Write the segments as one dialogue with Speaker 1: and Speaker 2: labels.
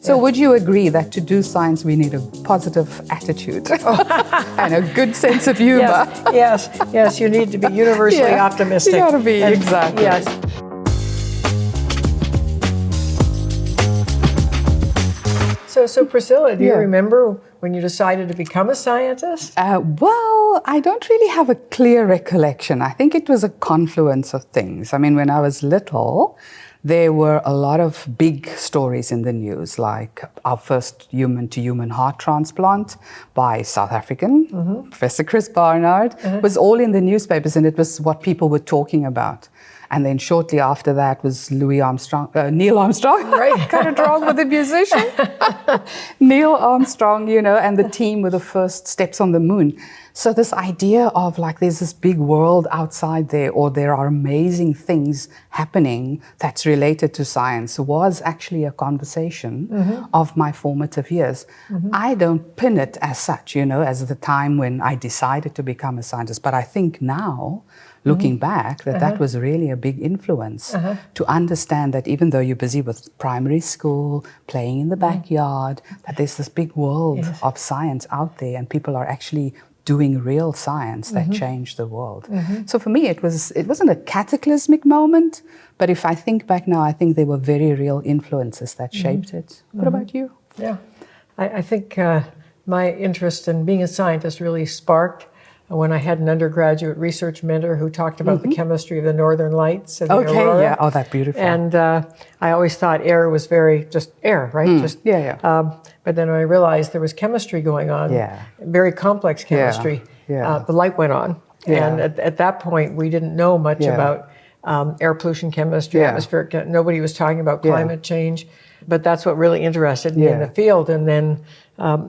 Speaker 1: So would you agree that to do science, we need a positive attitude and a good sense of humor?
Speaker 2: Yes, you need to be universally optimistic.
Speaker 1: You gotta be, exactly.
Speaker 2: Yes. So Priscilla, do you remember when you decided to become a scientist?
Speaker 1: Well, I don't really have a clear recollection. I think it was a confluence of things. I mean, when I was little, there were a lot of big stories in the news, like our first human-to-human heart transplant by South African, Professor Chris Barnard, was all in the newspapers, and it was what people were talking about. And then shortly after that was Neil Armstrong.
Speaker 2: Right.
Speaker 1: Got it wrong with the musician. Neil Armstrong, you know, and the team with the first steps on the moon. So this idea of like there's this big world outside there, or there are amazing things happening that's related to science, was actually a conversation of my formative years. I don't pin it as such, you know, as the time when I decided to become a scientist. But I think now, looking back, that was really a big influence to understand that even though you're busy with primary school, playing in the backyard, that there's this big world of science out there, and people are actually doing real science that changed the world. So for me, it wasn't a cataclysmic moment, but if I think back now, I think there were very real influences that shaped it. What about you?
Speaker 2: Yeah, I think my interest in being a scientist really sparked when I had an undergraduate research mentor who talked about the chemistry of the northern lights and the aurora.
Speaker 1: Yeah, oh, that's beautiful.
Speaker 2: And I always thought air was just air, right? But then when I realized there was chemistry going on, very complex chemistry, the light went on. And at that point, we didn't know much about air pollution chemistry, atmospheric, nobody was talking about climate change. But that's what really interested me in the field. And then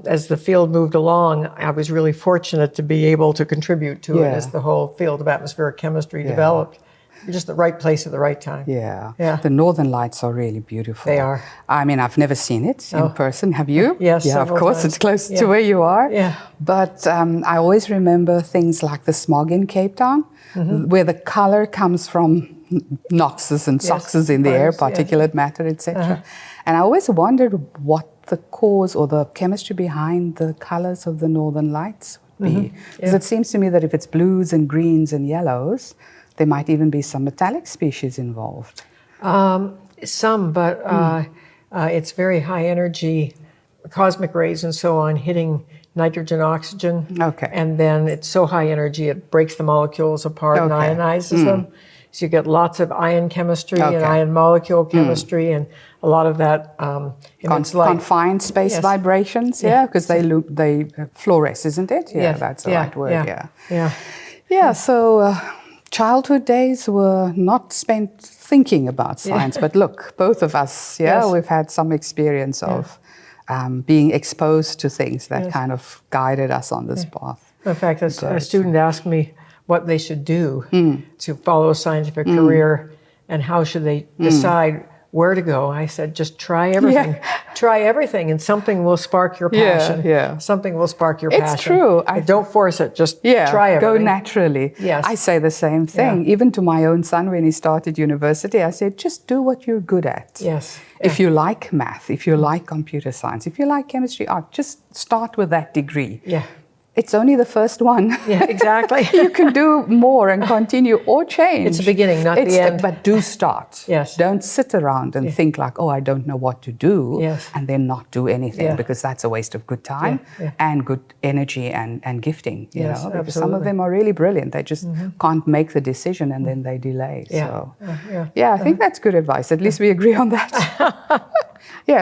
Speaker 2: as the field moved along, I was really fortunate to be able to contribute to it as the whole field of atmospheric chemistry developed. You're just the right place at the right time.
Speaker 1: The northern lights are really beautiful.
Speaker 2: They are.
Speaker 1: I mean, I've never seen it in person. Have you?
Speaker 2: Yes,
Speaker 1: yeah, of course.
Speaker 2: times.
Speaker 1: It's close to where you are.
Speaker 2: Yeah.
Speaker 1: But I always remember things like the smog in Cape Town, where the color comes from NOxes and SOxes in the air, particulate matter, etc. And I always wondered what the cause or the chemistry behind the colors of the northern lights would be. Because it seems to me that if it's blues and greens and yellows, there might even be some metallic species involved.
Speaker 2: Some, but it's very high energy, cosmic rays and so on hitting nitrogen, oxygen. And then it's so high energy it breaks the molecules apart and ionizes them. So you get lots of ion chemistry and ion molecule chemistry, and a lot of that
Speaker 1: confined space vibrations, because they fluoresce, isn't it? That's the right word. So childhood days were not spent thinking about science, but look, both of us, we've had some experience of being exposed to things that kind of guided us on this path.
Speaker 2: In fact, a student asked me what they should do to follow a scientific career and how should they decide where to go. I said, just try everything. Try everything, and something will spark your passion. Something will spark your passion.
Speaker 1: It's true.
Speaker 2: Don't force it. Just try everything.
Speaker 1: Go naturally. I say the same thing. Even to my own son when he started university, I said, just do what you're good at. If you like math, if you like computer science, if you like chemistry, art, just start with that degree. It's only the first one.
Speaker 2: Exactly.
Speaker 1: You can do more and continue or change.
Speaker 2: It's the beginning, not the end.
Speaker 1: But do start. Don't sit around and think like, oh, I don't know what to do, and then not do anything, because that's a waste of good time and good energy and gifting. You know, because some of them are really brilliant. They just can't make the decision and then they delay. So, I think that's good advice. At least we agree on that.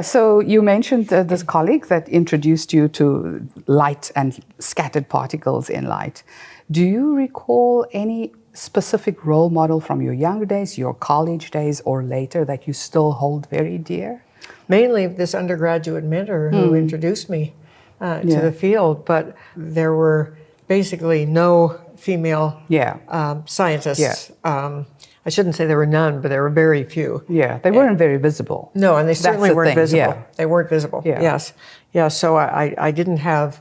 Speaker 1: So you mentioned this colleague that introduced you to light and scattered particles in light. Do you recall any specific role model from your younger days, your college days, or later that you still hold very dear?
Speaker 2: Mainly this undergraduate mentor who introduced me to the field, but there were basically no female scientists. I shouldn't say there were none, but there were very few.
Speaker 1: They weren't very visible.
Speaker 2: No, and they certainly weren't visible. They weren't visible, so I didn't have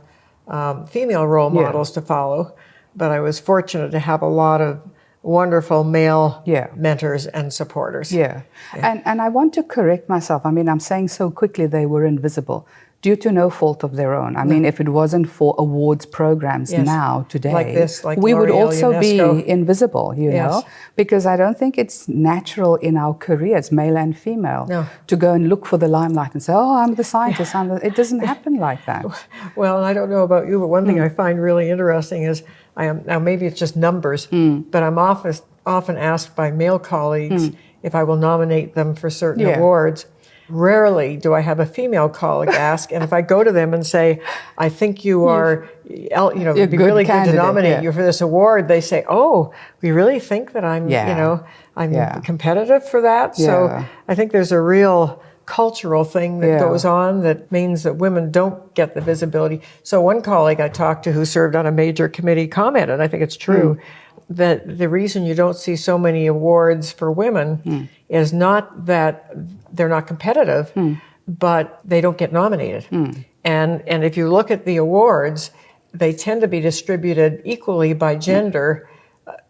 Speaker 2: female role models to follow, but I was fortunate to have a lot of wonderful male mentors and supporters.
Speaker 1: Yeah. And I want to correct myself. I mean, I'm saying so quickly they were invisible due to no fault of their own. I mean, if it wasn't for awards programs now, today,
Speaker 2: like this, like
Speaker 1: we would also
Speaker 2: UNESCO.
Speaker 1: be invisible, you know, because I don't think it's natural in our careers, male and female, to go and look for the limelight and say, oh, I'm the scientist. It doesn't happen like that.
Speaker 2: Well, and I don't know about you, but one thing I find really interesting is, now maybe it's just numbers, but I'm often asked by male colleagues if I will nominate them for certain awards. Rarely do I have a female colleague ask, and if I go to them and say, I think you are, it'd be really good to nominate you for this award, they say, oh, we really think that I'm, I'm competitive for that? So I think there's a real cultural thing that goes on that means that women don't get the visibility. So one colleague I talked to who served on a major committee commented, I think it's true, that the reason you don't see so many awards for women is not that they're not competitive, but they don't get nominated. And if you look at the awards, they tend to be distributed equally by gender,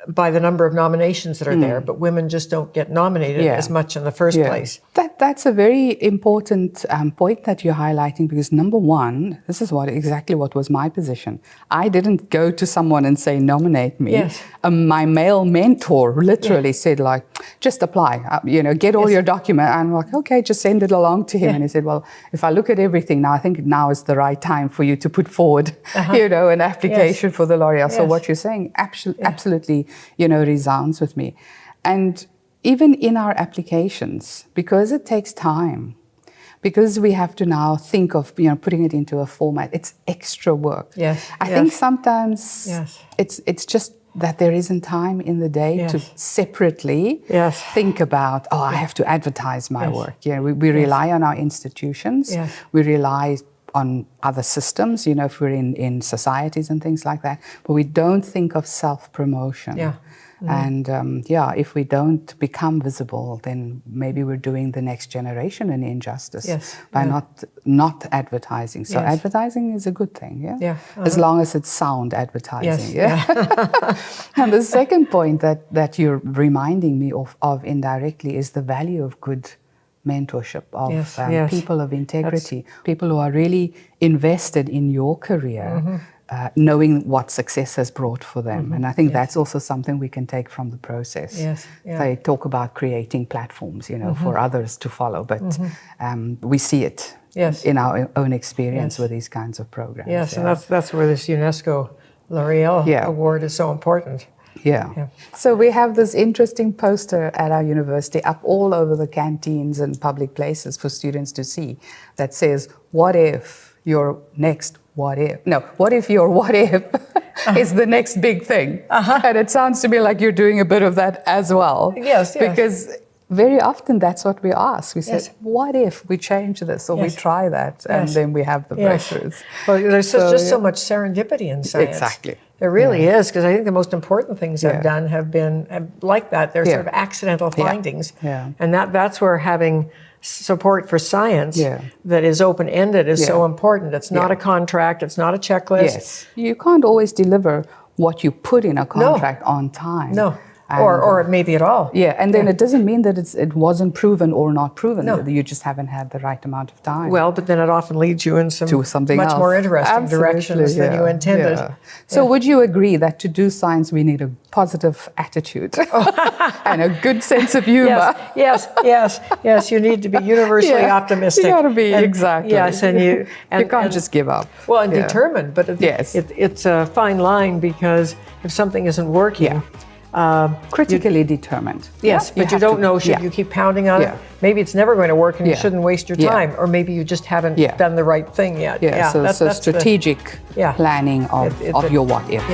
Speaker 2: by the number of nominations that are there, but women just don't get nominated as much in the first place.
Speaker 1: That's a very important point that you're highlighting, because number one, this is exactly what was my position. I didn't go to someone and say, nominate me. My male mentor literally said, like, just apply, get all your documents. And I'm like, okay, just send it along to him. And he said, well, if I look at everything now, I think now is the right time for you to put forward, an application for the L'Oreal. So what you're saying absolutely, resounds with me. And even in our applications, because it takes time, because we have to now think of, putting it into a format, it's extra work. I think sometimes it's just that there isn't time in the day to separately think about, I have to advertise my work. We rely on our institutions. We rely on other systems, if we're in societies and things like that, but we don't think of self-promotion. And if we don't become visible, then maybe we're doing the next generation an injustice by not advertising. So advertising is a good thing, as long as it's sound advertising. And the second point that you're reminding me of indirectly is the value of good mentorship, of people of integrity, people who are really invested in your career, knowing what success has brought for them. And I think that's also something we can take from the process. They talk about creating platforms, for others to follow, but we see it in our own experience with these kinds of programs.
Speaker 2: And that's where this UNESCO L'Oreal Award is so important.
Speaker 1: So we have this interesting poster at our university up all over the canteens and public places for students to see that says, what if your next what if? No, what if your what if is the next big thing? And it sounds to me like you're doing a bit of that as well. Because very often that's what we ask. We say, what if we change this or we try that? And then we have the breakthroughs.
Speaker 2: Well, there's just so much serendipity in science.
Speaker 1: Exactly.
Speaker 2: There really is, because I think the most important things I've done have been like that. They're sort of accidental findings. And that's where having support for science that is open-ended is so important. It's not a contract, it's not a checklist.
Speaker 1: You can't always deliver what you put in a contract on time.
Speaker 2: Or maybe at all.
Speaker 1: And then it doesn't mean that it wasn't proven or not proven. You just haven't had the right amount of time.
Speaker 2: Well, but then it often leads you in something much
Speaker 1: else.
Speaker 2: more interesting directions than you intended.
Speaker 1: So would you agree that to do science we need a positive attitude and a good sense of humor?
Speaker 2: Yes. You need to be universally optimistic.
Speaker 1: You got to be, exactly.
Speaker 2: Yes, and you
Speaker 1: can't just give up.
Speaker 2: Well, and determined, but it's a fine line, because if something isn't working,
Speaker 1: critically determined.
Speaker 2: But you don't know, should you keep pounding on it? Maybe it's never going to work and you shouldn't waste your time, or maybe you just haven't done the right thing yet.
Speaker 1: So strategic planning of your what if.